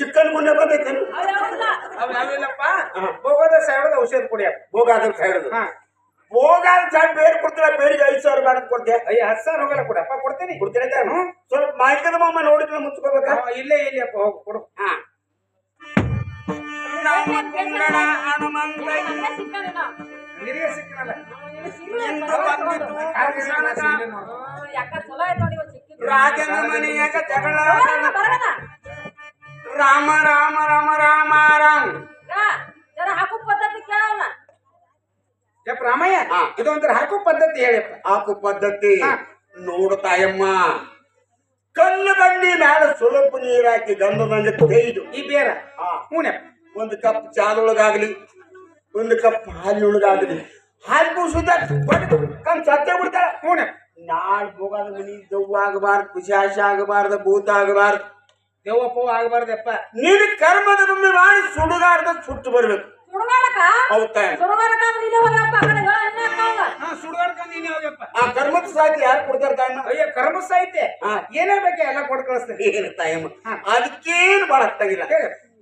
chicken ಗುಂಡೆ ಬಂದೈತೆ ಅವ್ ಯಾವಿಲ್ಲಪ್ಪ ಹೋಗೋದ ಸಾವಿರದ ಔಷಧ ಕುಡಿಯಪ್ಪ ಭೋಗಾದ್ರ ಸೈಡ್ ಭೋಗಾದ ಸೈಡ್ ಬೇರೆ ಕೊಡ್ತೀರ ಬೇರಿಗೆ 5,000 ಬೇಡ ಕೊಡ್ತೀಯ ಅಯ್ಯ 10,000 ಹೋಗಲ್ಲ ಕೊಡಪ್ಪ ಕೊಡ್ತೀನಿ ಸ್ವಲ್ಪ ಮಾಹಿತಿ ಮಾಮ ನೋಡಿದ್ರೆ ಮುಚ್ಕೋಬೇಕಾ ಇಲ್ಲೇ ಇಲ್ಲಪ್ಪ ಹೋಗು ಕೊಡು ಹಾ ನಿನಗೆ ಸಿಕ್ಕನಲ್ಲ ರಾಜನ ಮನೆಯಾಗ ಜಗಳ ರಾಮ ರಾಮ ರಾಮ ರಾಮ ರಾಮ್ ಹಾಕು ಪದ್ಧತಿ ಕೇಳಲ್ಲ ಯಪ್ಪ ರಾಮಯ್ಯ ಇದೊಂಥರ ಹಾಕು ಪದ್ಧತಿ ಹೇಳಪ್ಪ ಹಾಕು ಪದ್ಧತಿ ನೋಡು ತಾಯಮ್ಮ ಕಲ್ಲು ಬಂಡಿ ಮ್ಯಾಲ ಸ್ವಲ್ಪ ನೀರ್ ಹಾಕಿ ಗಂಧದಂಗ ತೆಗೆದು ಈ ಬೇರ ಹೂನಪ್ಪ ಒಂದು ಕಪ್ ಚಾದೊಳಗಾಗ್ಲಿ ಒಂದು ಕಪ್ ಹಾಲಿನೊಳಗಾಗ್ಲಿ ಹಾಲು ಕೂಸುದ ಕಣ್ ಸತ್ತೇ ಬಿಡ್ತಾಳ ಹೂನಪ್ಪ ನಾಳೆ ಹೋಗಾದ ಮನಿ ದೆವ್ವ ಆಗಬಾರ್ದು ಪಿಶಾಚ ಆಗಬಾರ್ದು ಭೂತ ಆಗಬಾರ್ದು ದೆವ್ವಪ್ಪ ಆಗಬಾರ್ದಪ್ಪ ನೀನು ಕರ್ಮದ ಒಮ್ಮೆ ಮಾಡಿ ಸುಡುಗಾಡ್ದ ಸುಟ್ಟು ಬರ್ಬೇಕು ಆ ಕರ್ಮದ ಸಾಹಿತ್ಯ ಯಾರು ಕೊಡ್ತಾರ ತಾಯಮ್ಮ ಅಯ್ಯ ಕರ್ಮ ಸಾಹಿತ್ಯ ಏನೇ ಬೇಕು ಎಲ್ಲ ಕೊಟ್ಟು ಕಳಿಸ್ತೇನೆ ಏನು ತಾಯಮ್ಮ ಅದಕ್ಕೇನು ಬಹಳ ಹತ್ತಾಗಿಲ್ಲ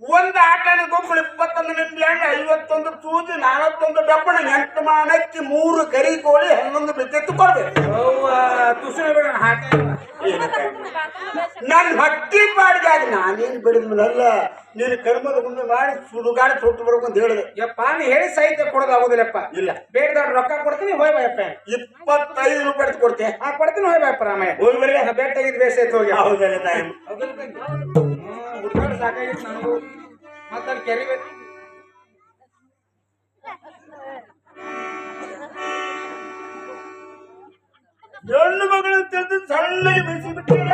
ಒಂದು ಆಟದ ಗೊಬ್ಬರ 21 ನಿಂಬೆ ಹಣ್ಣು 51 ಸೂಜಿ 41 ಡಬ್ಬಣ 8 ಮಾನಕ್ಕಿ 3 ಕರಿ ಕೋಳಿ 11 ಬಿದ್ದೆತ್ತು ಕೊಡ್ಬೇಕು ನನ್ನ ಹಟ್ಟಿ ಬಾಡಿಗೆ ನಾನೇನು ಬಿಡಿದ್ಮೇಲಲ್ಲ ನೀನು ಕರ್ಮದ ಮುಂದೆ ಮಾಡಿ ಸುಡುಗಾಡಿ ಸುಟ್ಟು ಬರ್ಬೇಕು ಅಂತ ಹೇಳಿದೆ ಯಪ್ಪ ನೀ ಹೇಳಿ ಸಾಹಿತ್ಯ ಕೊಡೋದಾಗೋದಿಲ್ಲಪ್ಪ ಇಲ್ಲ ಬೇಡದಾಡ್ ರೊಕ್ಕ ಕೊಡ್ತೀನಿ ಹೋಯ್ ಬಾಯಪ್ಪ 25 ರೂಪಾಯಿ ಕೊಡ್ತೆ ಕೊಡ್ತೀನಿ ಹೋಯ್ ಬಾಯಪ್ಪ ರಾಮಯ್ಯ ಹೋಗಿ ಬರಲಿ ಬೇಟಾಗಿದ್ದು ಬೇಸ ಐತೆ ಹೋಗಿ ಹೌದಲ್ಲ ತಾಯಮ್ಮ ಹುಡುಗಾಡು ಸಾಕಾಗಿತ್ತು ನನಗೂ ಮತ್ತಲ್ಲಿ ಕೆರಿಬೇಕು ಹೆಣ್ಣು ಮಗಳು ತಿಳಿದು ಸಣ್ಣಗೆ ಬಿಸಿ ಬಿಟ್ಟಿಲ್ಲ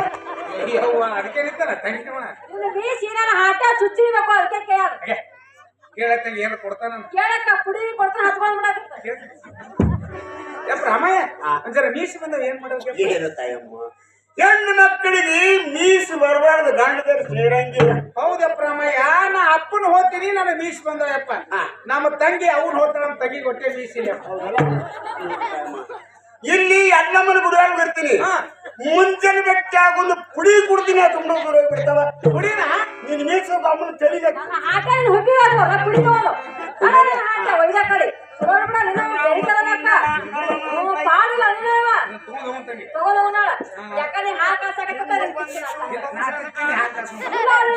ಅದಕ್ಕೆ ನಿಂತಾನ ತಂಗಿ ಹಾಟ ಚುಚ್ಚಿಬೇಕು ಅದಕ್ಕೆ ಕೇಳತ್ತ ಏನು ಕೊಡ್ತಾನ ಕೇಳಕ್ಕ ಪುಡಿ ಕೊಡ್ತಾನ ಹಚ್ಕೊಂಡ್ ಯಪ್ಪ ರಾಮಯ್ಯ ಒಂದ್ಸಲ ಮೀಸಿ ಬಂದವ ಏನ್ ಮಾಡೋದು ಏನು ತಾಯಮ್ಮ ಹೆಣ್ಣು ಮಕ್ಕಳಿಗೆ ಮೀಸು ಬರಬಾರ್ದು ಗಂಡದರು ಸೇರಂಗಿಲ್ಲ ಹೌದಪ್ಪ ರಾಮಯ್ಯ ನಾ ಅಪ್ಪನ ಹೋಗ್ತೀನಿ ನನಗೆ ಮೀಸ್ ಬಂದವಪ್ಪ ನಮ್ಮ ತಂಗಿ ಅವ್ನು ಹೋಗ್ತಾಳ ನಮ್ಮ ತಂಗಿ ಹೊಟ್ಟೆ ಮೀಸಿಲ್ಲ ಇಲ್ಲಿ ಅಣ್ಣಮ್ಮನ ಗುಡಿಯಾಗ ಇರ್ತೀನಿ ಮುಂಚೆನೆ ಬೆಟ್ಟ ಆಗೊಂದು ಪುಡಿ ಕುಡ್ತೀನಿ ತುಂಬ ದೂರ ಬಿಡ್ತಾವ ಪುಡಿನ ನೀನ್ ಮೀಸು ಅಮ್ಮನ ತೆಲಿಗೆ ಆಟ ಹೋಗಿ ಕುಡಿದವಳು ಒಯ್ದ ಕಡೆ ಪಾಡಿಲ್ಲ ತಗೋದವನಾಳ ಯಾಕಂದ್ರೆ ಹಾಲು ಕಾಸಾಕತ್ತ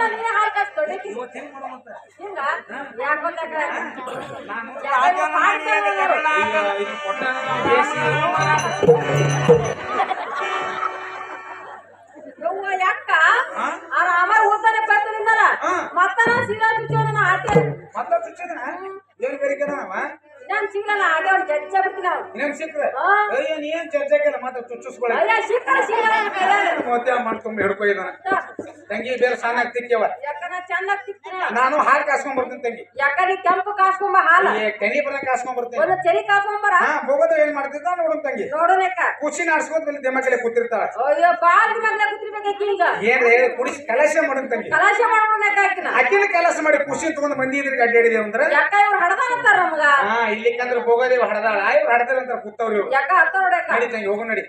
ನೀನೇ ಹಾಲು ಕಾಸು ತೊಡಕಿ ಹಿಂಗ ಯಾಕ ಆ ರಾಮ ಓದ್ತಾನೆ ಬರ್ತು ನಿಂದಲ್ಲ ಮತ್ತನ ಸೀದಾ ಚುಚ್ಚೋದನ ಆಟೆ ಮತ್ತ ಚುಚ್ಚೋದನ ಏನು ಬೇರಿಕದನವ ನಾನು ಸಿಗಲ್ಲ ಆಟೆ ಅವ್ನು ಜಜ್ಜ ಬಿಡ್ತೀನಿ ಅವ್ನು ಇನ್ನೇನು ಸಿಕ್ಕ್ರೆ ಅಯ್ಯ ನೀನ್ ಚರ್ಚೆಗೆಲ್ಲ ಮತ್ತೆ ಚುಚ್ಚಿಸ್ಕೊಳ್ಳಿ ಅಯ್ಯ ಸಿಕ್ಕಲ್ಲ ಸಿಗಲ್ಲ ಮತ್ತೆ ಮಾಡ್ಕೊಂಡ್ ಹಿಡ್ಕೊಯ್ದಾನ ತಂಗಿ ಬೇರೆ ಸಣ್ಣ ತಿಕ್ಕವ ಯಾಕನ ಚಂದಾಗಿ ತಿಕ್ತೀನಿ ನಾನು ಹಾಲು ಕಾಸ್ಕೊಂಡ್ ಬರ್ತೀನಿ ತಂಗಿ ಯಾಕಂದ್ರೆ ಕೆಂಪು ಕಾಸ್ಕೊಂಬ ಹಾಲು ಕನಿ ಬರ ಕಾಸ್ಕೊಂಡ್ ಬರ್ತೀನಿ ಒಂದು ಚರಿ ಕಾಸ್ಕೊಂಬರ ಹೋಗೋದು ಏನ್ ಮಾಡ್ತಿದ್ದ ನೋಡೋಣ ತಂಗಿ ನೋಡೋಣಕ್ಕ ಖುಷಿ ನಾಡ್ಸ್ಕೊಂಡ್ ಮೇಲೆ ದೆಮ್ಮಕಲೆ ಕೂತಿರ್ತಾಳ ಅಯ್ಯೋ ಬಾಲ್ ಮಗ್ಲ ಕೂತಿರ್ಬೇಕು ಈಗ ಏನ್ ಹೇಳಿ ಕುಡಿಸಿ ಕಲಶ ಮಾಡೋಣ ತಂಗಿ ಕಲಾಶ ಮಾಡೋಣಕ್ಕ ಅಕ್ಕಿನ ಕೆಲಸ ಮಾಡಿ ಖುಷಿ ತಗೊಂಡ್ ಮಂದಿ ಇದ್ರಿಗೆ ಅಡ್ಡಾಡಿದೇವ್ ಅಂದ್ರ ಯಾಕ ಇವ್ರು ಹಡದಾನಂತಾರ ನಮ್ಗ ಇಲ್ಲಿಕಂದ್ರ ಹೋಗೋದೇವ್ ಹಡದಾಳ ಇವ್ರು ಹಡದಾರ ಅಂತ ಕೂತವ್ರಿ ಯಾಕ ಹತ್ತ ನೋಡಕ್ಕ ನಡಿ ತಂಗಿ ಹೋಗೋ ನಡಿ